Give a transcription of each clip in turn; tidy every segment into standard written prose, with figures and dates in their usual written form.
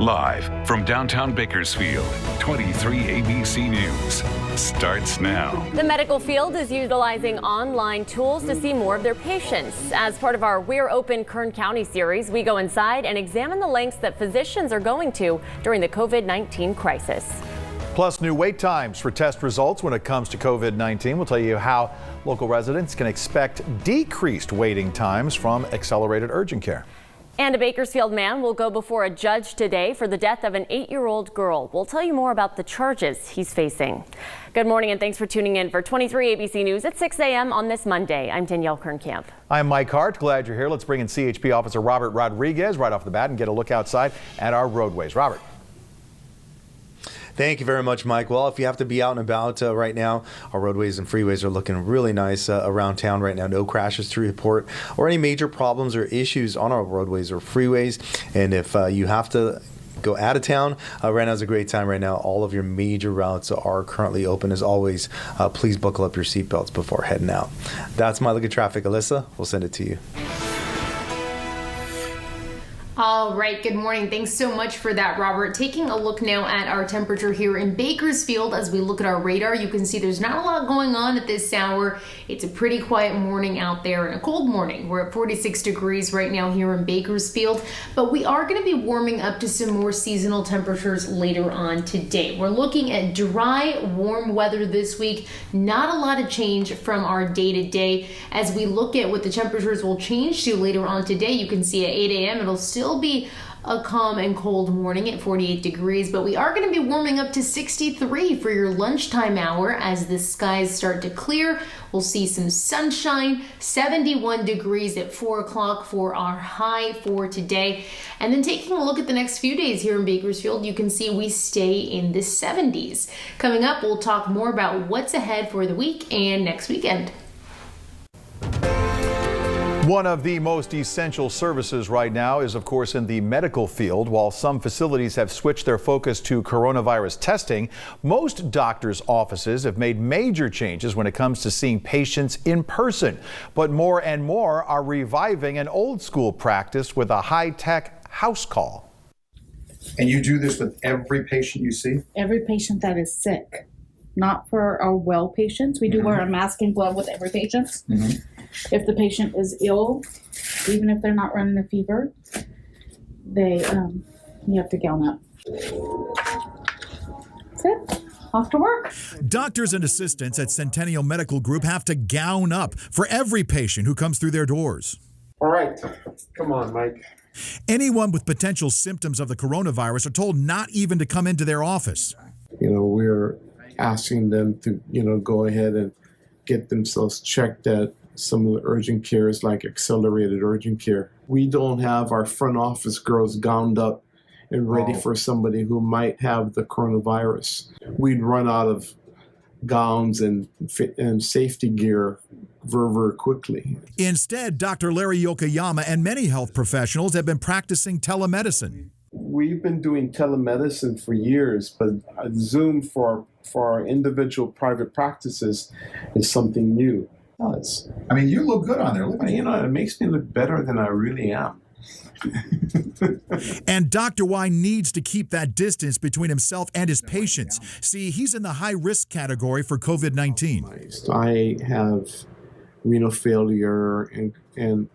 Live from downtown Bakersfield, 23 ABC News starts now. The medical field is utilizing online tools to see more of their patients. As part of our We're Open Kern County series, we go inside and examine the lengths that physicians are going to during the COVID-19 crisis. Plus, new wait times for test results when it comes to COVID-19. We'll tell you how local residents can expect decreased waiting times from accelerated urgent care. And a Bakersfield man will go before a judge today for the death of an 8-year-old girl. We'll tell you more about the charges he's facing. Good morning and thanks for tuning in for 23 ABC News at 6 a.m. on this Monday. I'm Danielle Kernkamp. I'm Mike Hart. Glad you're here. Let's bring in CHP Officer Robert Rodriguez right off the bat and get a look outside at our roadways. Robert. Thank you very much, Mike. Well, if you have to be out and about right now, our roadways and freeways are looking really nice around town right now. No crashes to report or any major problems or issues on our roadways or freeways. And if you have to go out of town, right now is a great time right now. All of your major routes are currently open. As always, please buckle up your seatbelts before heading out. That's my look at traffic. Alyssa, we'll send it to you. All right, good morning. Thanks so much for that, Robert. Taking a look now at our temperature here in Bakersfield. As we look at our radar, you can see there's not a lot going on at this hour. It's a pretty quiet morning out there and a cold morning. We're at 46 degrees right now here in Bakersfield, but we are going to be warming up to some more seasonal temperatures later on today. We're looking at dry, warm weather this week. Not a lot of change from our day-to-day. As we look at what the temperatures will change to later on today, you can see at 8 a.m. it'll still be a calm and cold morning at 48 degrees, but we are going to be warming up to 63 for your lunchtime hour as the skies start to clear. We'll see some sunshine, 71 degrees at 4 o'clock for our high for today. And then taking a look at the next few days here in Bakersfield, you can see we stay in the 70s. Coming up, we'll talk more about what's ahead for the week and next weekend. One of the most essential services right now is, of course, in the medical field. While some facilities have switched their focus to coronavirus testing, most doctors' offices have made major changes when it comes to seeing patients in person. But more and more are reviving an old school practice with a high-tech house call. And you do this with every patient you see? Every patient that is sick, not for our well patients. We do wear a mask and glove with every patient. If the patient is ill, even if they're not running a fever, you have to gown up. That's it. Off to work. Doctors and assistants at Centennial Medical Group have to gown up for every patient who comes through their doors. All right. Come on, Mike. Anyone with potential symptoms of the coronavirus are told not even to come into their office. We're asking them to, go ahead and get themselves checked at some of the urgent cares like accelerated urgent care. We don't have our front office girls gowned up and ready for somebody who might have the coronavirus. We'd run out of gowns and safety gear very quickly. Instead, Dr. Larry Yokoyama and many health professionals have been practicing telemedicine. We've been doing telemedicine for years, but Zoom for our individual private practices is something new. You look good on there. Look at you. It makes me look better than I really am. And Dr. Y needs to keep that distance between himself and his patients. See, he's in the high-risk category for COVID-19. I have renal failure and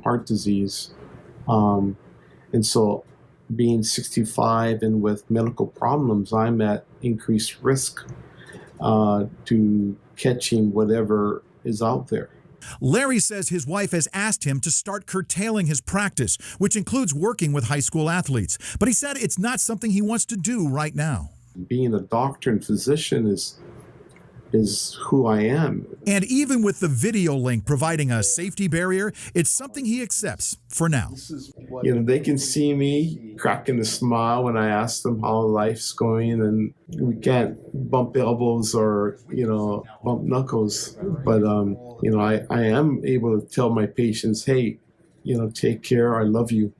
heart disease. And so being 65 and with medical problems, I'm at increased risk to catching whatever is out there. Larry says his wife has asked him to start curtailing his practice, which includes working with high school athletes. But he said it's not something he wants to do right now. Being a doctor and physician is who I am. And even with the video link providing a safety barrier, it's something he accepts for now. They can see me cracking a smile when I ask them how life's going, and we can't bump elbows or, bump knuckles. But, I am able to tell my patients, hey, take care, I love you.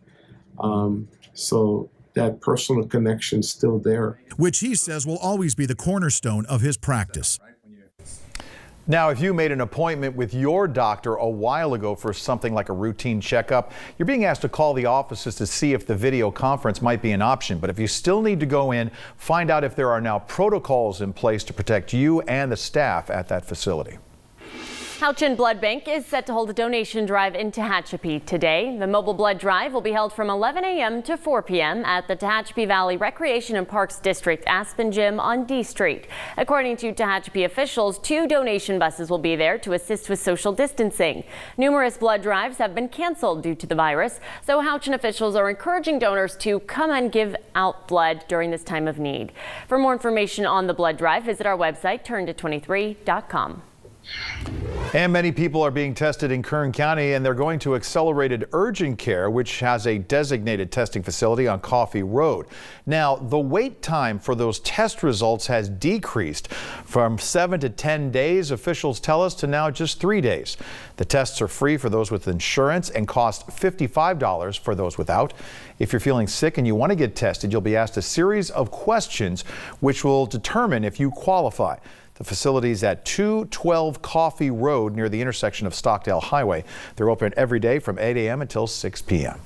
So that personal connection's still there. Which he says will always be the cornerstone of his practice. Now, if you made an appointment with your doctor a while ago for something like a routine checkup, you're being asked to call the offices to see if the video conference might be an option. But if you still need to go in, find out if there are now protocols in place to protect you and the staff at that facility. Houchin Blood Bank is set to hold a donation drive in Tehachapi today. The mobile blood drive will be held from 11 a.m. to 4 p.m. at the Tehachapi Valley Recreation and Parks District Aspen Gym on D Street. According to Tehachapi officials, 2 donation buses will be there to assist with social distancing. Numerous blood drives have been canceled due to the virus, so Houchin officials are encouraging donors to come and give out blood during this time of need. For more information on the blood drive, visit our website, turnto23.com. And many people are being tested in Kern County, and they're going to Accelerated Urgent Care, which has a designated testing facility on Coffee Road. Now, the wait time for those test results has decreased from 7 to 10 days, officials tell us, to now just 3 days. The tests are free for those with insurance and cost $55 for those without. If you're feeling sick and you want to get tested, you'll be asked a series of questions which will determine if you qualify. The facility is at 212 Coffee Road near the intersection of Stockdale Highway. They're open every day from 8 a.m. until 6 p.m.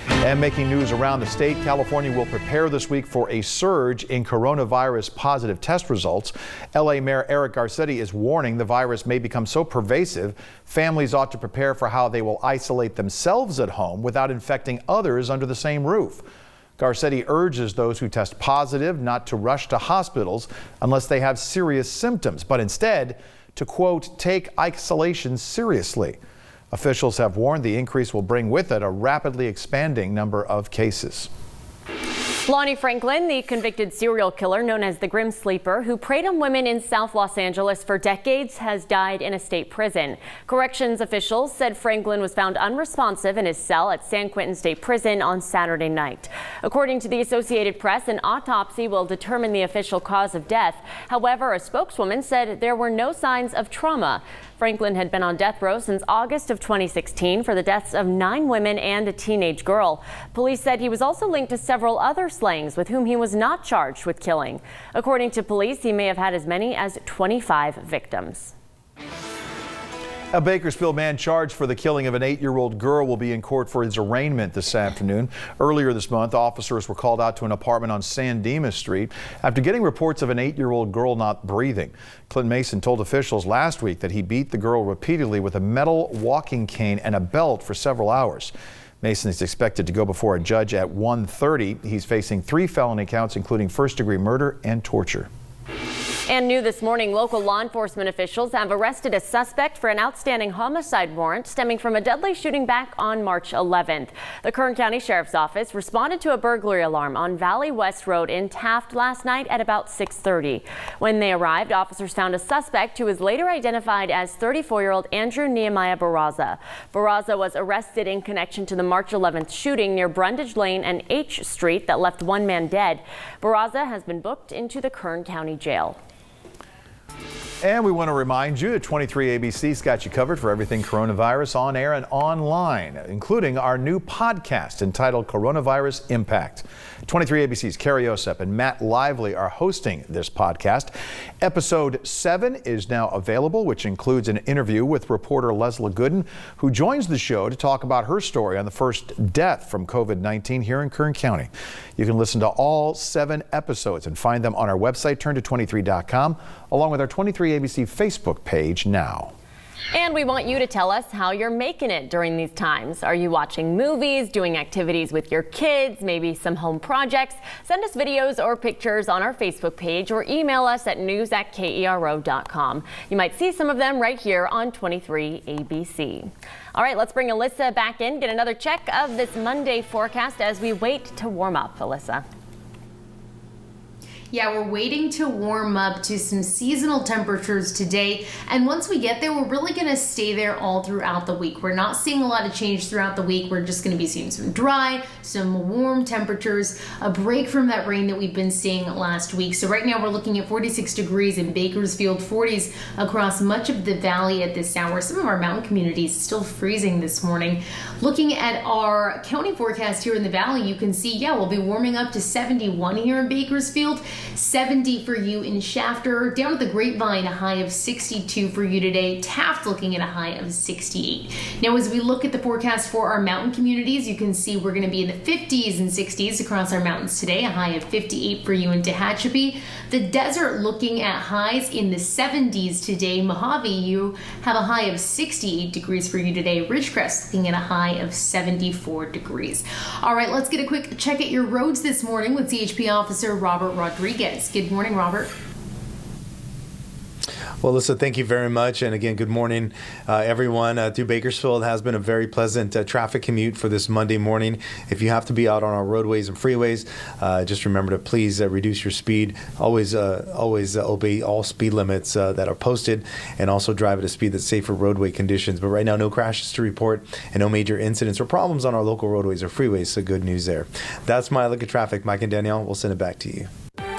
And making news around the state, California will prepare this week for a surge in coronavirus positive test results. LA Mayor Eric Garcetti is warning the virus may become so pervasive, families ought to prepare for how they will isolate themselves at home without infecting others under the same roof. Garcetti urges those who test positive not to rush to hospitals unless they have serious symptoms, but instead to, quote, take isolation seriously. Officials have warned the increase will bring with it a rapidly expanding number of cases. Lonnie Franklin, the convicted serial killer known as the Grim Sleeper, who preyed on women in South Los Angeles for decades, has died in a state prison. Corrections officials said Franklin was found unresponsive in his cell at San Quentin State Prison on Saturday night. According to the Associated Press, an autopsy will determine the official cause of death. However, a spokeswoman said there were no signs of trauma. Franklin had been on death row since August of 2016 for the deaths of 9 women and a teenage girl. Police said he was also linked to several other slayings with whom he was not charged with killing. According to police, he may have had as many as 25 victims. A Bakersfield man charged for the killing of an 8-year-old girl will be in court for his arraignment this afternoon. Earlier this month, officers were called out to an apartment on San Dimas Street after getting reports of an 8-year-old girl not breathing. Clint Mason told officials last week that he beat the girl repeatedly with a metal walking cane and a belt for several hours. Mason is expected to go before a judge at 1:30. He's facing 3 felony counts, including first-degree murder and torture. And new this morning, local law enforcement officials have arrested a suspect for an outstanding homicide warrant stemming from a deadly shooting back on March 11th. The Kern County Sheriff's Office responded to a burglary alarm on Valley West Road in Taft last night at about 6:30. When they arrived, officers found a suspect who was later identified as 34-year-old Andrew Nehemiah Barraza. Barraza was arrested in connection to the March 11th shooting near Brundage Lane and H Street that left 1 man dead. Barraza has been booked into the Kern County Jail. And we want to remind you that 23 ABC's got you covered for everything coronavirus on air and online, including our new podcast entitled Coronavirus Impact. 23 ABC's Carrie Osep and Matt Lively are hosting this podcast. Episode 7 is now available, which includes an interview with reporter Leslie Gooden, who joins the show to talk about her story on the first death from COVID-19 here in Kern County. You can listen to all 7 episodes and find them on our website, turnto23.com, along with our 23 ABC Facebook page now. And we want you to tell us how you're making it during these times. Are you watching movies, doing activities with your kids, maybe some home projects? Send us videos or pictures on our Facebook page or email us at news@kero.com. You might see some of them right here on 23 ABC. All right, let's bring Alyssa back in, get another check of this Monday forecast as we wait to warm up. Alyssa. Yeah, we're waiting to warm up to some seasonal temperatures today. And once we get there, we're really going to stay there all throughout the week. We're not seeing a lot of change throughout the week. We're just going to be seeing some dry, some warm temperatures, a break from that rain that we've been seeing last week. So right now we're looking at 46 degrees in Bakersfield, 40s across much of the valley at this hour. Some of our mountain communities still freezing this morning. Looking at our county forecast here in the valley, you can see, we'll be warming up to 71 here in Bakersfield. 70 for you in Shafter. Down at the Grapevine, a high of 62 for you today. Taft looking at a high of 68. Now, as we look at the forecast for our mountain communities, you can see we're going to be in the 50s and 60s across our mountains today, a high of 58 for you in Tehachapi. The desert looking at highs in the 70s today. Mojave, you have a high of 68 degrees for you today. Ridgecrest looking at a high of 74 degrees. All right, let's get a quick check at your roads this morning with CHP Officer Robert Rodriguez. Good morning, Robert. Well, Alyssa, thank you very much. And again, good morning, everyone. Through Bakersfield has been a very pleasant traffic commute for this Monday morning. If you have to be out on our roadways and freeways, just remember to please reduce your speed. Always obey all speed limits that are posted, and also drive at a speed that's safe for roadway conditions. But right now, no crashes to report and no major incidents or problems on our local roadways or freeways. So good news there. That's my look at traffic. Mike and Danielle, we'll send it back to you.